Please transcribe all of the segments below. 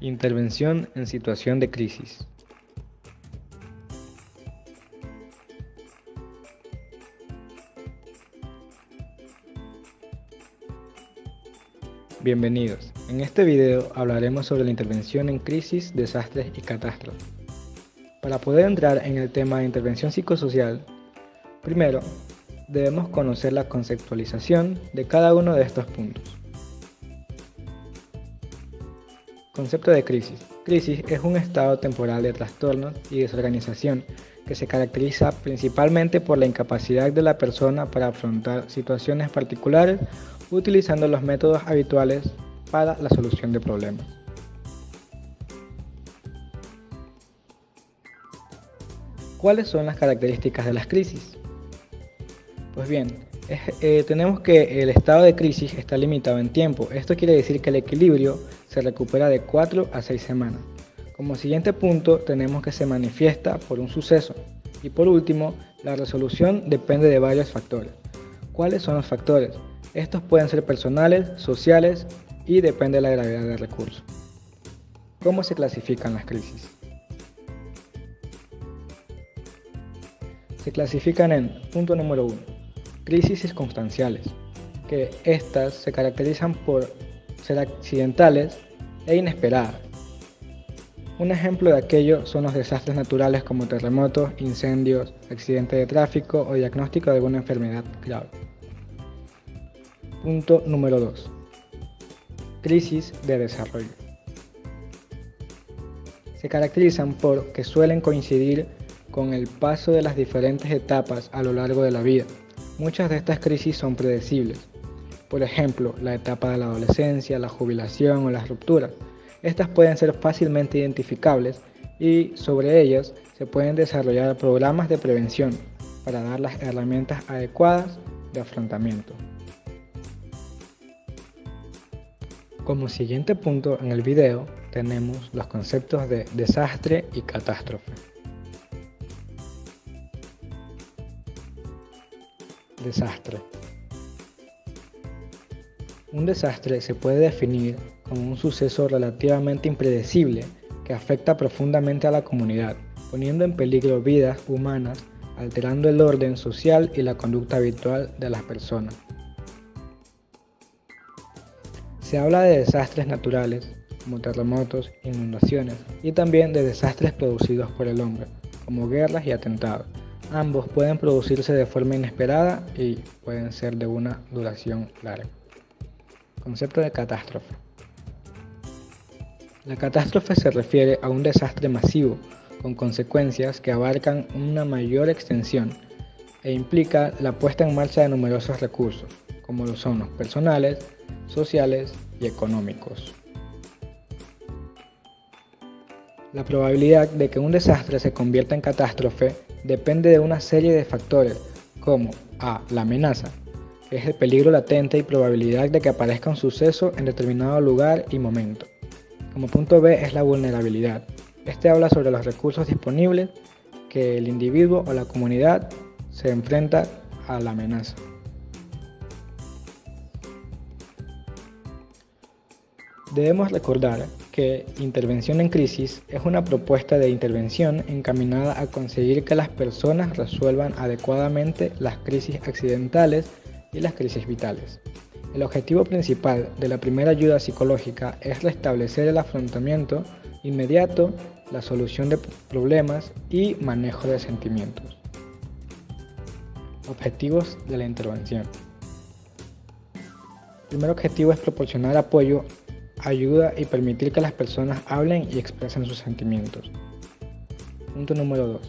Intervención en situación de crisis. Bienvenidos. En este video hablaremos sobre la intervención en crisis, desastres y catástrofes. Para poder entrar en el tema de intervención psicosocial, primero debemos conocer la conceptualización de cada uno de estos puntos. Concepto de crisis. Crisis es un estado temporal de trastorno y desorganización que se caracteriza principalmente por la incapacidad de la persona para afrontar situaciones particulares utilizando los métodos habituales para la solución de problemas. ¿Cuáles son las características de las crisis? Pues bien, tenemos que el estado de crisis está limitado en tiempo. Esto quiere decir que el equilibrio se recupera de 4 a 6 semanas. Como siguiente punto tenemos que se manifiesta por un suceso. Y por último, la resolución depende de varios factores. ¿Cuáles son los factores? Estos pueden ser personales, sociales y depende de la gravedad del recurso. ¿Cómo se clasifican las crisis? Se clasifican en punto número 1. Crisis circunstanciales, que estas se caracterizan por ser accidentales e inesperadas. Un ejemplo de aquello son los desastres naturales como terremotos, incendios, accidentes de tráfico o diagnóstico de alguna enfermedad grave. Punto número 2. Crisis de desarrollo. Se caracterizan por que suelen coincidir con el paso de las diferentes etapas a lo largo de la vida. Muchas de estas crisis son predecibles. Por ejemplo, la etapa de la adolescencia, la jubilación o las rupturas. Estas pueden ser fácilmente identificables y sobre ellas se pueden desarrollar programas de prevención para dar las herramientas adecuadas de afrontamiento. Como siguiente punto en el video tenemos los conceptos de desastre y catástrofe. Desastre. Un desastre se puede definir como un suceso relativamente impredecible que afecta profundamente a la comunidad, poniendo en peligro vidas humanas, alterando el orden social y la conducta habitual de las personas. Se habla de desastres naturales, como terremotos, inundaciones, y también de desastres producidos por el hombre, como guerras y atentados. Ambos pueden producirse de forma inesperada y pueden ser de una duración larga. Concepto de catástrofe. La catástrofe se refiere a un desastre masivo, con consecuencias que abarcan una mayor extensión e implica la puesta en marcha de numerosos recursos, como lo son los personales, sociales y económicos. La probabilidad de que un desastre se convierta en catástrofe depende de una serie de factores como a. La amenaza, que es el peligro latente y probabilidad de que aparezca un suceso en determinado lugar y momento. Como punto B es la vulnerabilidad. Este habla sobre los recursos disponibles que el individuo o la comunidad se enfrenta a la amenaza. Debemos recordar que intervención en crisis es una propuesta de intervención encaminada a conseguir que las personas resuelvan adecuadamente las crisis accidentales y las crisis vitales. El objetivo principal de la primera ayuda psicológica es restablecer el afrontamiento inmediato, la solución de problemas y manejo de sentimientos. Objetivos de la intervención. El primer objetivo es proporcionar apoyo, ayuda y permitir que las personas hablen y expresen sus sentimientos. Punto número 2.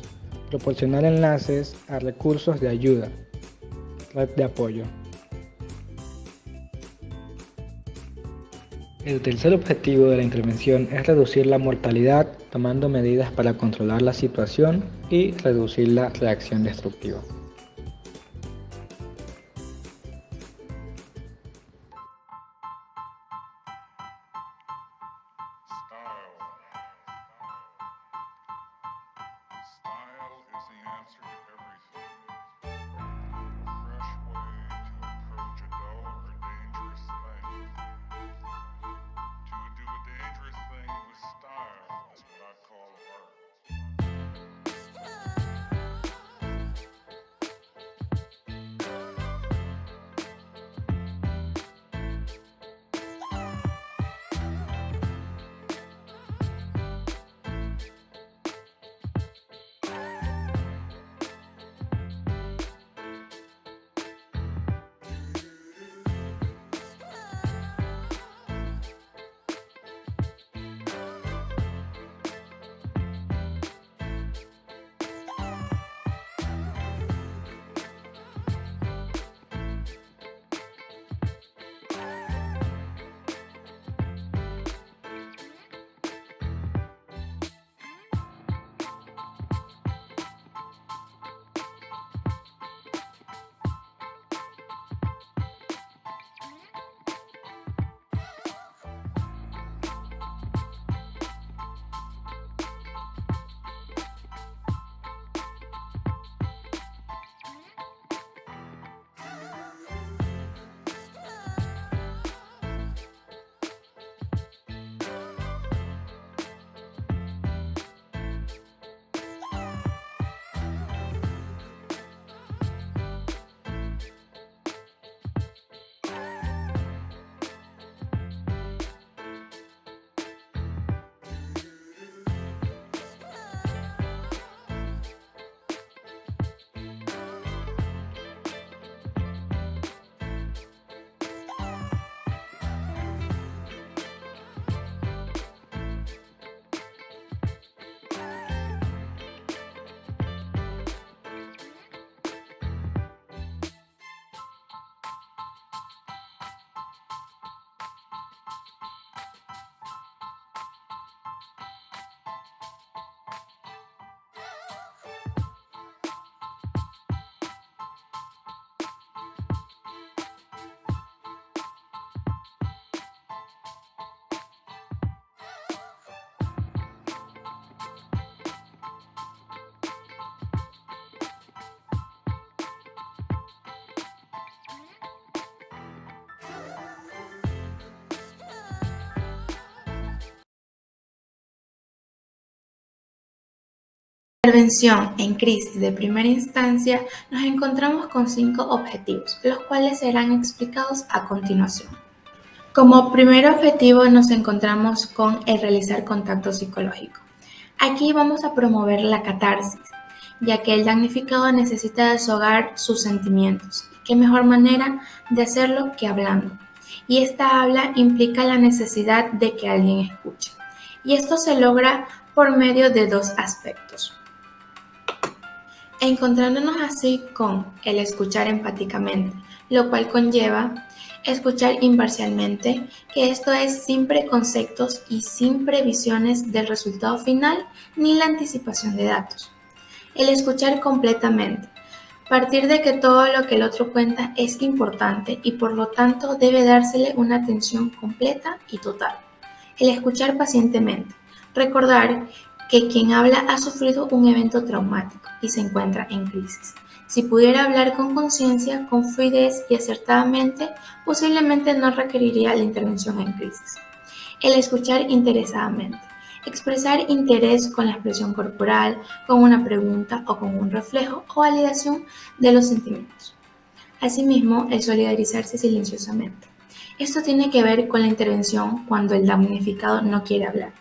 Proporcionar enlaces a recursos de ayuda, red de apoyo. El tercer objetivo de la intervención es reducir la mortalidad tomando medidas para controlar la situación y reducir la reacción destructiva. Intervención en crisis de primera instancia, nos encontramos con 5 objetivos, los cuales serán explicados a continuación. Como primer objetivo nos encontramos con el realizar contacto psicológico. Aquí vamos a promover la catarsis, ya que el damnificado necesita desahogar sus sentimientos. Y qué mejor manera de hacerlo que hablando. Y esta habla implica la necesidad de que alguien escuche. Y esto se logra por medio de 2 aspectos. Encontrándonos así con el escuchar empáticamente, lo cual conlleva escuchar imparcialmente, que esto es sin preconceptos y sin previsiones del resultado final ni la anticipación de datos. El escuchar completamente, partir de que todo lo que el otro cuenta es importante y por lo tanto debe dársele una atención completa y total. El escuchar pacientemente, recordar que quien habla ha sufrido un evento traumático y se encuentra en crisis. Si pudiera hablar con conciencia, con fluidez y acertadamente, posiblemente no requeriría la intervención en crisis. El escuchar interesadamente. Expresar interés con la expresión corporal, con una pregunta o con un reflejo o validación de los sentimientos. Asimismo, el solidarizarse silenciosamente. Esto tiene que ver con la intervención cuando el damnificado no quiere hablar.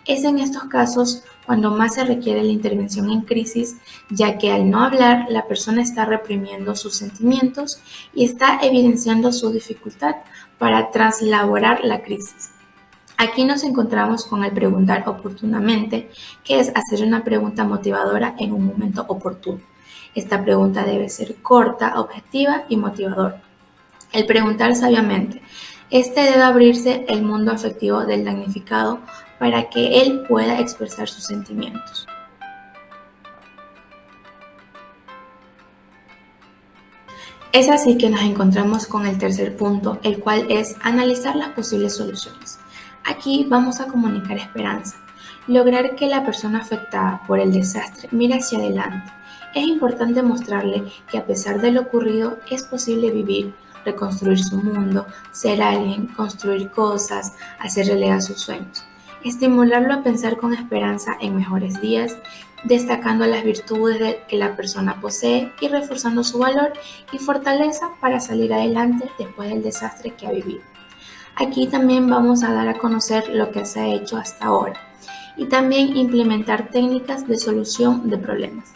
Es en estos casos cuando más se requiere la intervención en crisis, ya que al no hablar la persona está reprimiendo sus sentimientos y está evidenciando su dificultad para traslaborar la crisis. Aquí nos encontramos con el preguntar oportunamente, que es hacer una pregunta motivadora en un momento oportuno. Esta pregunta debe ser corta, objetiva y motivadora. El preguntar sabiamente. Este debe abrirse el mundo afectivo del damnificado para que él pueda expresar sus sentimientos. Es así que nos encontramos con el tercer punto, el cual es analizar las posibles soluciones. Aquí vamos a comunicar esperanza, lograr que la persona afectada por el desastre mire hacia adelante. Es importante mostrarle que a pesar de lo ocurrido es posible vivir, reconstruir su mundo, ser alguien, construir cosas, hacer realidad sus sueños. Estimularlo a pensar con esperanza en mejores días, destacando las virtudes que la persona posee y reforzando su valor y fortaleza para salir adelante después del desastre que ha vivido. Aquí también vamos a dar a conocer lo que se ha hecho hasta ahora y también implementar técnicas de solución de problemas.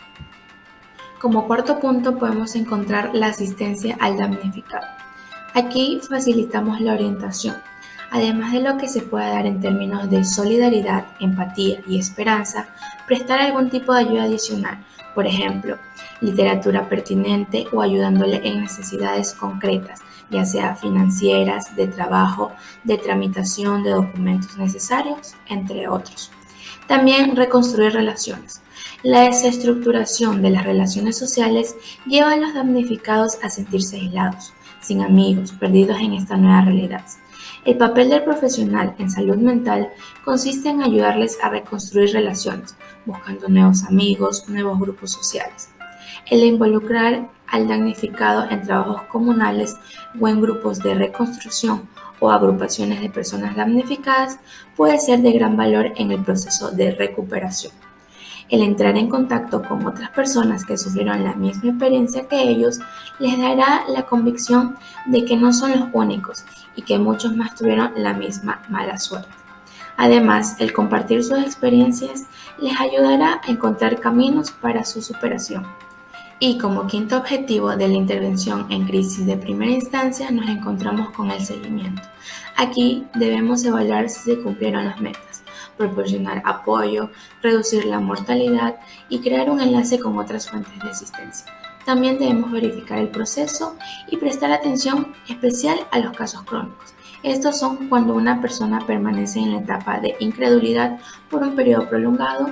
Como cuarto punto podemos encontrar la asistencia al damnificado. Aquí facilitamos la orientación, además de lo que se pueda dar en términos de solidaridad, empatía y esperanza, prestar algún tipo de ayuda adicional, por ejemplo, literatura pertinente o ayudándole en necesidades concretas, ya sea financieras, de trabajo, de tramitación de documentos necesarios, entre otros. También reconstruir relaciones. La desestructuración de las relaciones sociales lleva a los damnificados a sentirse aislados, sin amigos, perdidos en esta nueva realidad. El papel del profesional en salud mental consiste en ayudarles a reconstruir relaciones, buscando nuevos amigos, nuevos grupos sociales. El involucrar al damnificado en trabajos comunales o en grupos de reconstrucción o agrupaciones de personas damnificadas puede ser de gran valor en el proceso de recuperación. El entrar en contacto con otras personas que sufrieron la misma experiencia que ellos les dará la convicción de que no son los únicos y que muchos más tuvieron la misma mala suerte. Además, el compartir sus experiencias les ayudará a encontrar caminos para su superación. Y como quinto objetivo de la intervención en crisis de primera instancia nos encontramos con el seguimiento. Aquí debemos evaluar si se cumplieron las metas, proporcionar apoyo, reducir la mortalidad y crear un enlace con otras fuentes de asistencia. También debemos verificar el proceso y prestar atención especial a los casos crónicos. Estos son cuando una persona permanece en la etapa de incredulidad por un periodo prolongado,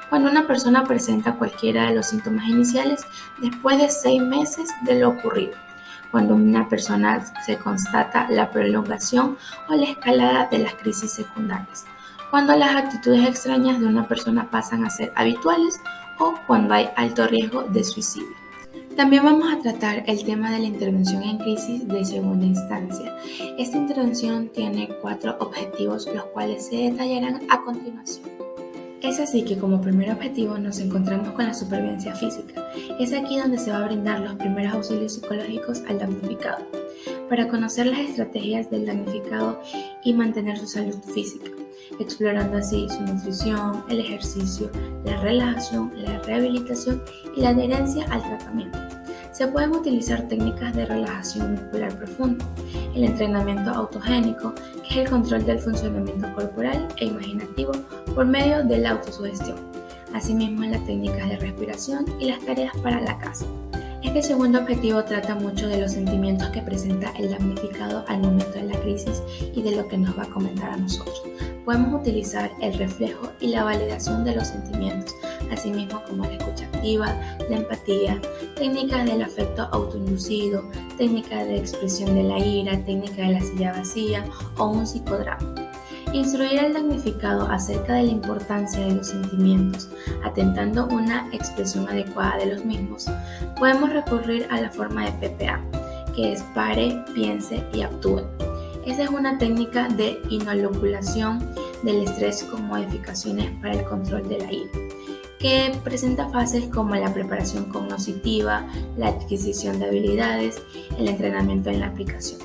cuando una persona presenta cualquiera de los síntomas iniciales después de 6 meses de lo ocurrido, cuando una persona se constata la prolongación o la escalada de las crisis secundarias, cuando las actitudes extrañas de una persona pasan a ser habituales o cuando hay alto riesgo de suicidio. También vamos a tratar el tema de la intervención en crisis de segunda instancia. Esta intervención tiene 4 objetivos, los cuales se detallarán a continuación. Es así que como primer objetivo nos encontramos con la supervivencia física. Es aquí donde se va a brindar los primeros auxilios psicológicos al damnificado, para conocer las estrategias del damnificado y mantener su salud física, explorando así su nutrición, el ejercicio, la relajación, la rehabilitación y la adherencia al tratamiento. Se pueden utilizar técnicas de relajación muscular profunda, el entrenamiento autogénico, que es el control del funcionamiento corporal e imaginativo por medio de la autosugestión, asimismo las técnicas de respiración y las tareas para la casa. Este segundo objetivo trata mucho de los sentimientos que presenta el damnificado al momento de la crisis y de lo que nos va a comentar a nosotros. Podemos utilizar el reflejo y la validación de los sentimientos, asimismo como la escucha activa, la empatía, técnicas del afecto autoinducido, técnica de expresión de la ira, técnica de la silla vacía o un psicodrama. Instruir al damnificado acerca de la importancia de los sentimientos, atentando una expresión adecuada de los mismos, podemos recurrir a la forma de PPA, que es pare, piense y actúe. Esta es una técnica de inoculación del estrés con modificaciones para el control de la ira, que presenta fases como la preparación cognitiva, la adquisición de habilidades, el entrenamiento en la aplicación.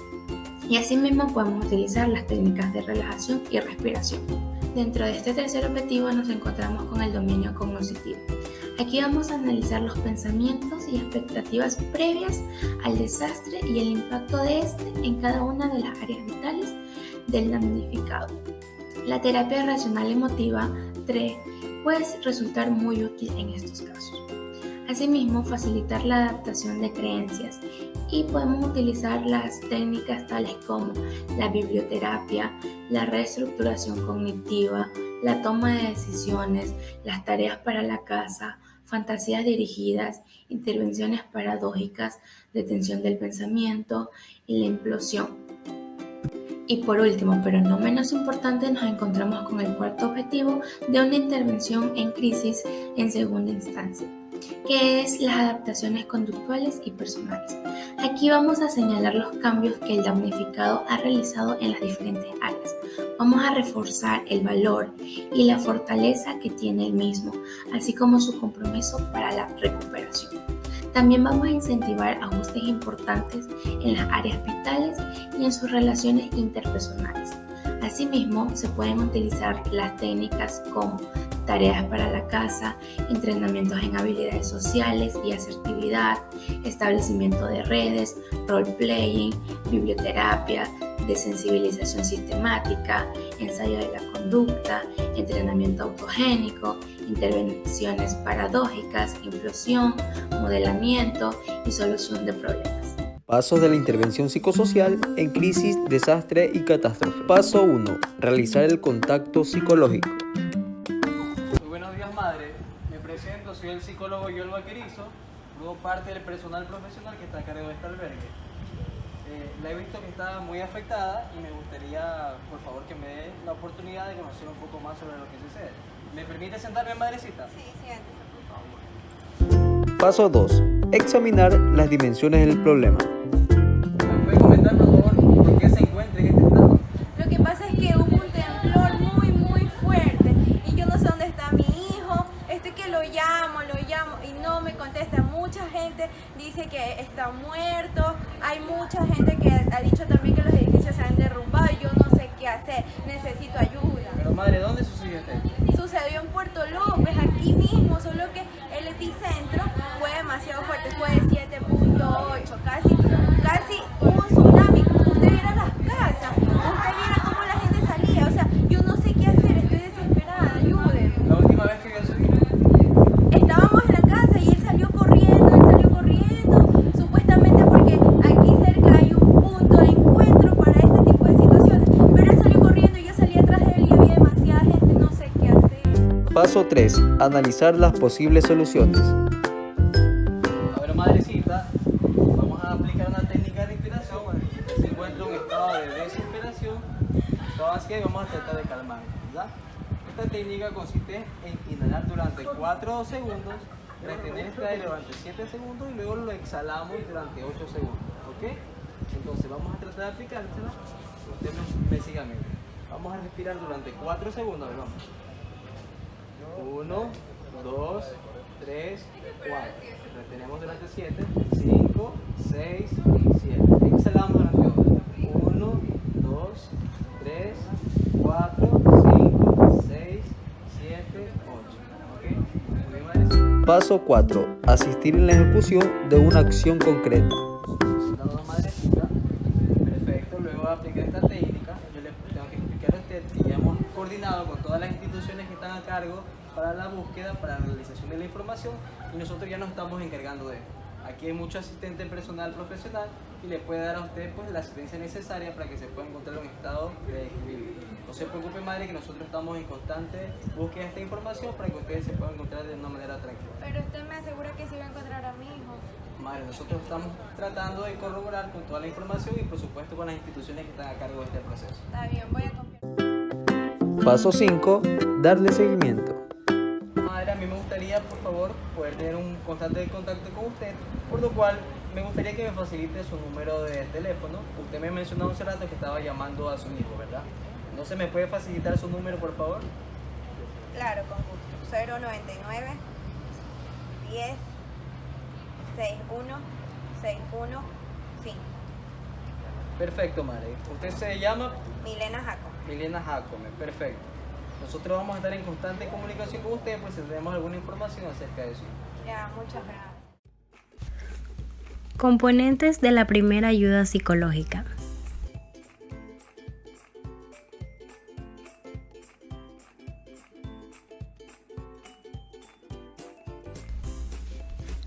Y asimismo podemos utilizar las técnicas de relajación y respiración. Dentro de este tercer objetivo nos encontramos con el dominio cognitivo. Aquí vamos a analizar los pensamientos y expectativas previas al desastre y el impacto de este en cada una de las áreas vitales del damnificado. La terapia racional emotiva, TRE, puede resultar muy útil en estos casos. Asimismo, facilitar la adaptación de creencias y podemos utilizar las técnicas tales como la biblioterapia, la reestructuración cognitiva, la toma de decisiones, las tareas para la casa, fantasías dirigidas, intervenciones paradójicas, detención del pensamiento y la implosión. Y por último, pero no menos importante, nos encontramos con el cuarto objetivo de una intervención en crisis en segunda instancia, que es las adaptaciones conductuales y personales. Aquí vamos a señalar los cambios que el damnificado ha realizado en las diferentes áreas. Vamos a reforzar el valor y la fortaleza que tiene el mismo, así como su compromiso para la recuperación. También vamos a incentivar ajustes importantes en las áreas vitales y en sus relaciones interpersonales. Asimismo, se pueden utilizar las técnicas como tareas para la casa, entrenamientos en habilidades sociales y asertividad, establecimiento de redes, role-playing, biblioterapia, desensibilización sistemática, ensayo de la conducta, entrenamiento autogénico, intervenciones paradójicas, implosión, modelamiento y solución de problemas. Pasos de la intervención psicosocial en crisis, desastre y catástrofe. Paso 1. Realizar el contacto psicológico. Muy buenos días, madre. Me presento, soy el psicólogo Yolbo Aquerizo, luego parte del personal profesional que está a cargo de este albergue. La he visto que está muy afectada y me gustaría, por favor, que me dé la oportunidad de conocer un poco más sobre lo que sucede. ¿Me permite sentarme, madrecita? Sí, siéntese, por favor. Paso 2. Examinar las dimensiones del problema. ¿Me puede comentar, por favor, por qué se encuentra en este estado? Lo que pasa es que hubo un temblor muy fuerte y yo no sé dónde está mi hijo. Estoy que lo llamo y no me contesta. Mucha gente dice que está muerto. Hay mucha gente que ha dicho también que los edificios se han derrumbado y yo no sé qué hacer. Necesito ayuda. Pero madre, ¿dónde sucedió este hecho? Sucedió en Puerto López, aquí mismo, solo que el epicentro fue demasiado fuerte, fue de 7.8, casi un tsunami. Usted viera las casas, usted viera cómo la gente salía, o sea, yo no sé qué hacer, estoy desesperada, ayúdenme. La última vez que vio a su hijo. Estábamos en la casa y él salió corriendo, supuestamente porque aquí cerca hay un punto de encuentro para este tipo de situaciones, pero él salió corriendo y yo salí atrás de él y había demasiada gente, no sé qué hacer. Paso 3. Analizar las posibles soluciones. A ver, madrecita, vamos a aplicar una técnica de respiración cuando se encuentra en un estado de desesperación. Todo así, vamos a tratar de calmar, ¿verdad? Esta técnica consiste en inhalar durante 4 segundos, retener este aire durante 7 segundos y luego lo exhalamos durante 8 segundos, ¿ok? Entonces vamos a tratar de aplicársela. Usted me siga a mí. Vamos a respirar durante 4 segundos, a ver, vamos. 1, 2, 3, 4. Retenemos durante 7. 5, 6, 7. Exhalamos durante 8. 1, 2, 3, 4, 5, 6, 7, 8. ¿Ok? Muy bien, madrecita. Paso 4. Asistir en la ejecución de una acción concreta. Dando madrecita. Perfecto. Luego de aplicar esta técnica, yo le tengo que explicar a usted que ya hemos coordinado con todas las instituciones que están a cargo para la búsqueda, para la realización de la información, y nosotros ya nos estamos encargando de esto. Aquí hay mucho asistente personal profesional y le puede dar a usted pues la asistencia necesaria para que se pueda encontrar en un estado de equilibrio. No se preocupe, madre, que nosotros estamos en constante búsqueda de esta información para que ustedes se puedan encontrar de una manera tranquila. Pero usted me asegura que sí va a encontrar a mi hijo. Madre, nosotros estamos tratando de corroborar con toda la información y por supuesto con las instituciones que están a cargo de este proceso. Está bien, voy a confiar. Paso 5. Darle seguimiento. Madre, a mí me gustaría, por favor, poder tener un constante contacto con usted, por lo cual me gustaría que me facilite su número de teléfono. Usted me mencionó hace rato que estaba llamando a su hijo, ¿verdad? ¿No se me puede facilitar su número, por favor? Claro, con gusto. 099 10 61 61 5. Perfecto, madre. Usted se llama Milena Jaco. Milena Jacome, perfecto. Nosotros vamos a estar en constante comunicación con usted por si tenemos alguna información acerca de eso. Ya, muchas gracias. Componentes de la primera ayuda psicológica.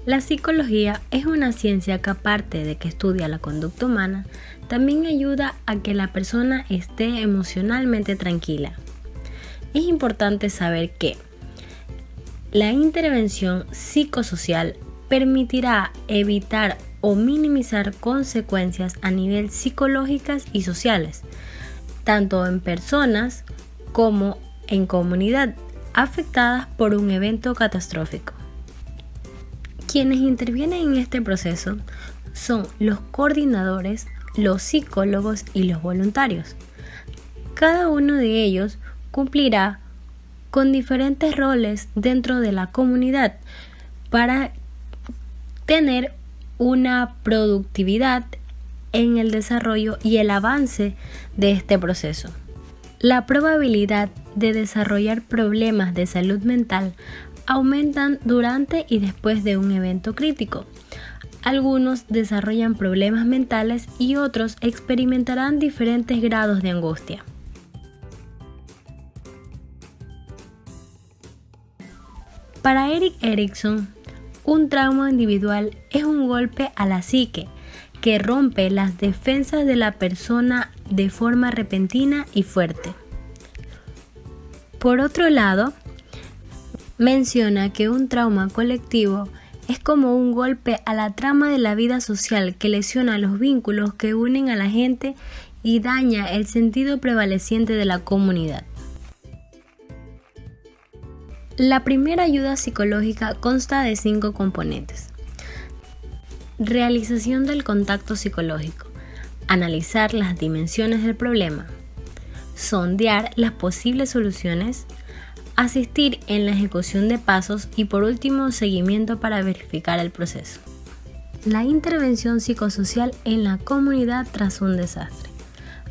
La psicología es una ciencia que, aparte de que estudia la conducta humana, también ayuda a que la persona esté emocionalmente tranquila. Es importante saber que la intervención psicosocial permitirá evitar o minimizar consecuencias a nivel psicológicas y sociales, tanto en personas como en comunidad afectadas por un evento catastrófico. Quienes intervienen en este proceso son los coordinadores, los psicólogos y los voluntarios. Cada uno de ellos cumplirá con diferentes roles dentro de la comunidad para tener una productividad en el desarrollo y el avance de este proceso. La probabilidad de desarrollar problemas de salud mental aumentan durante y después de un evento crítico. Algunos desarrollan problemas mentales y otros experimentarán diferentes grados de angustia. Para Erik Erikson, un trauma individual es un golpe a la psique que rompe las defensas de la persona de forma repentina y fuerte. Por otro lado, menciona que un trauma colectivo es como un golpe a la trama de la vida social que lesiona los vínculos que unen a la gente y daña el sentido prevaleciente de la comunidad. La primera ayuda psicológica consta de 5 componentes. Realización del contacto psicológico. Analizar las dimensiones del problema. Sondear las posibles soluciones. Asistir en la ejecución de pasos y, por último, seguimiento para verificar el proceso. La intervención psicosocial en la comunidad tras un desastre.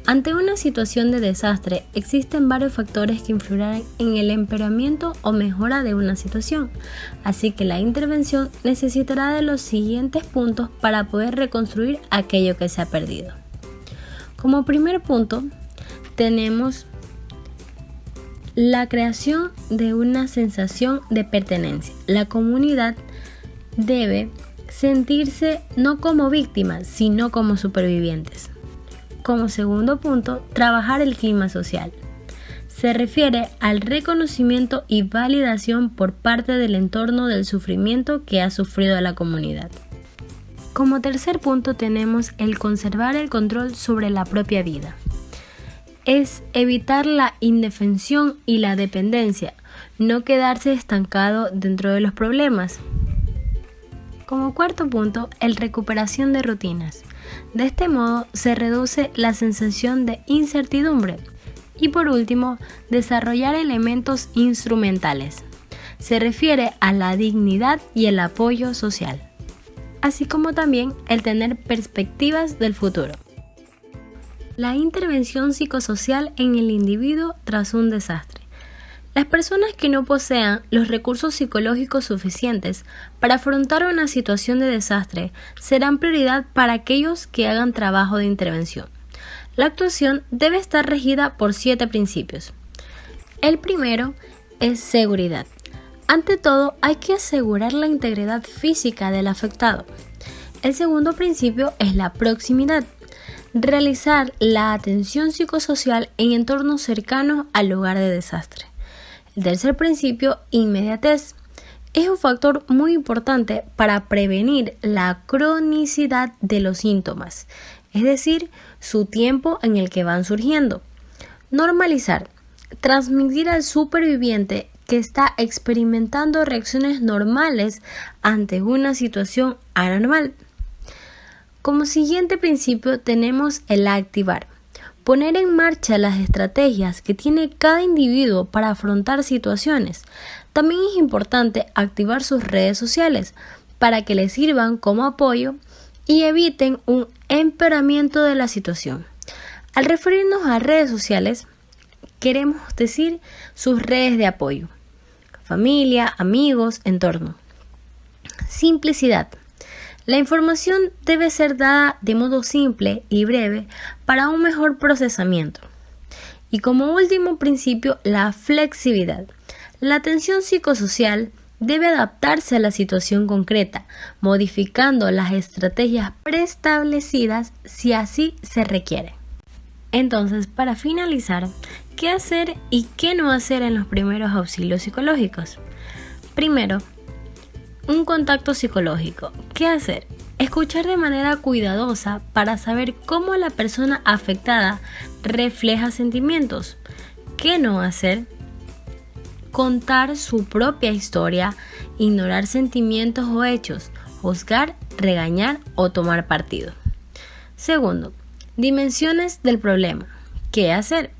Ante una situación de desastre, existen varios factores que influirán en el empeoramiento o mejora de una situación, así que la intervención necesitará de los siguientes puntos para poder reconstruir aquello que se ha perdido. Como primer punto, tenemos la creación de una sensación de pertenencia. La comunidad debe sentirse no como víctimas, sino como supervivientes. Como segundo punto, trabajar el clima social. Se refiere al reconocimiento y validación por parte del entorno del sufrimiento que ha sufrido la comunidad. Como tercer punto tenemos el conservar el control sobre la propia vida. Es evitar la indefensión y la dependencia, no quedarse estancado dentro de los problemas. Como cuarto punto, el recuperación de rutinas. De este modo se reduce la sensación de incertidumbre. Y por último, desarrollar elementos instrumentales. se refiere a la dignidad y el apoyo social, así como también el tener perspectivas del futuro. La intervención psicosocial en el individuo tras un desastre. Las personas que no posean los recursos psicológicos suficientes para afrontar una situación de desastre serán prioridad para aquellos que hagan trabajo de intervención. La actuación debe estar regida por 7 principios. El primero es seguridad. Ante todo, hay que asegurar la integridad física del afectado. El segundo principio es la proximidad. Realizar la atención psicosocial en entornos cercanos al lugar de desastre. El tercer principio, inmediatez. Es un factor muy importante para prevenir la cronicidad de los síntomas, es decir, su tiempo en el que van surgiendo. Normalizar. Transmitir al superviviente que está experimentando reacciones normales ante una situación anormal. Como siguiente principio tenemos el activar. Poner en marcha las estrategias que tiene cada individuo para afrontar situaciones. También es importante activar sus redes sociales para que les sirvan como apoyo y eviten un empeoramiento de la situación. Al referirnos a redes sociales, queremos decir sus redes de apoyo. Familia, amigos, entorno. Simplicidad. La información debe ser dada de modo simple y breve para un mejor procesamiento. Y como último principio, la flexibilidad. La atención psicosocial debe adaptarse a la situación concreta, modificando las estrategias preestablecidas si así se requiere. Entonces, para finalizar, ¿qué hacer y qué no hacer en los primeros auxilios psicológicos? Primero, un contacto psicológico. ¿Qué hacer? Escuchar de manera cuidadosa para saber cómo la persona afectada refleja sentimientos. ¿Qué no hacer? Contar su propia historia, ignorar sentimientos o hechos, juzgar, regañar o tomar partido. Segundo, dimensiones del problema. ¿Qué hacer?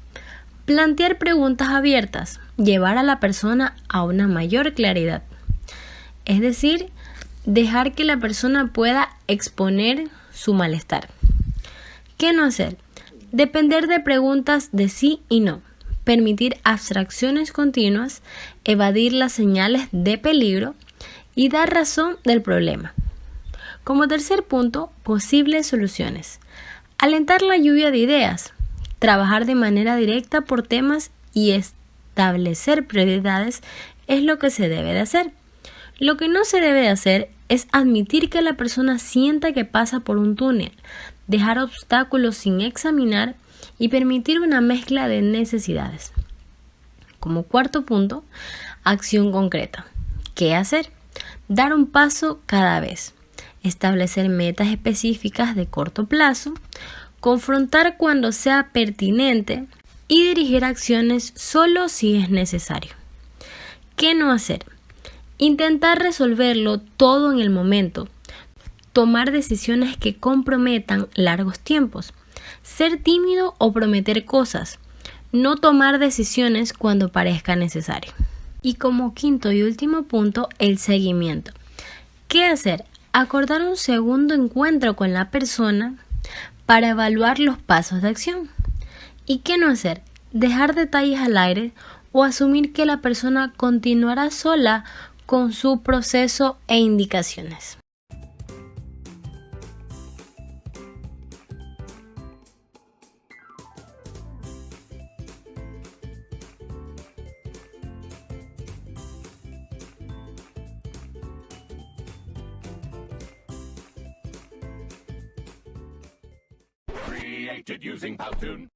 Plantear preguntas abiertas, llevar a la persona a una mayor claridad. Es decir, dejar que la persona pueda exponer su malestar. ¿Qué no hacer? Depender de preguntas de sí y no. Permitir abstracciones continuas, evadir las señales de peligro y dar razón del problema. Como tercer punto, posibles soluciones. Alentar la lluvia de ideas. Trabajar de manera directa por temas y establecer prioridades es lo que se debe de hacer. Lo que no se debe de hacer es admitir que la persona sienta que pasa por un túnel, dejar obstáculos sin examinar y permitir una mezcla de necesidades. Como cuarto punto, acción concreta. ¿Qué hacer? Dar un paso cada vez. Establecer metas específicas de corto plazo. Confrontar cuando sea pertinente y dirigir acciones solo si es necesario. ¿Qué no hacer? Intentar resolverlo todo en el momento, tomar decisiones que comprometan largos tiempos, ser tímido o prometer cosas, no tomar decisiones cuando parezca necesario. Y como quinto y último punto, el seguimiento. ¿Qué hacer? Acordar un segundo encuentro con la persona para evaluar los pasos de acción. ¿Y qué no hacer? Dejar detalles al aire o asumir que la persona continuará sola con su proceso e indicaciones. Created using Powtoon.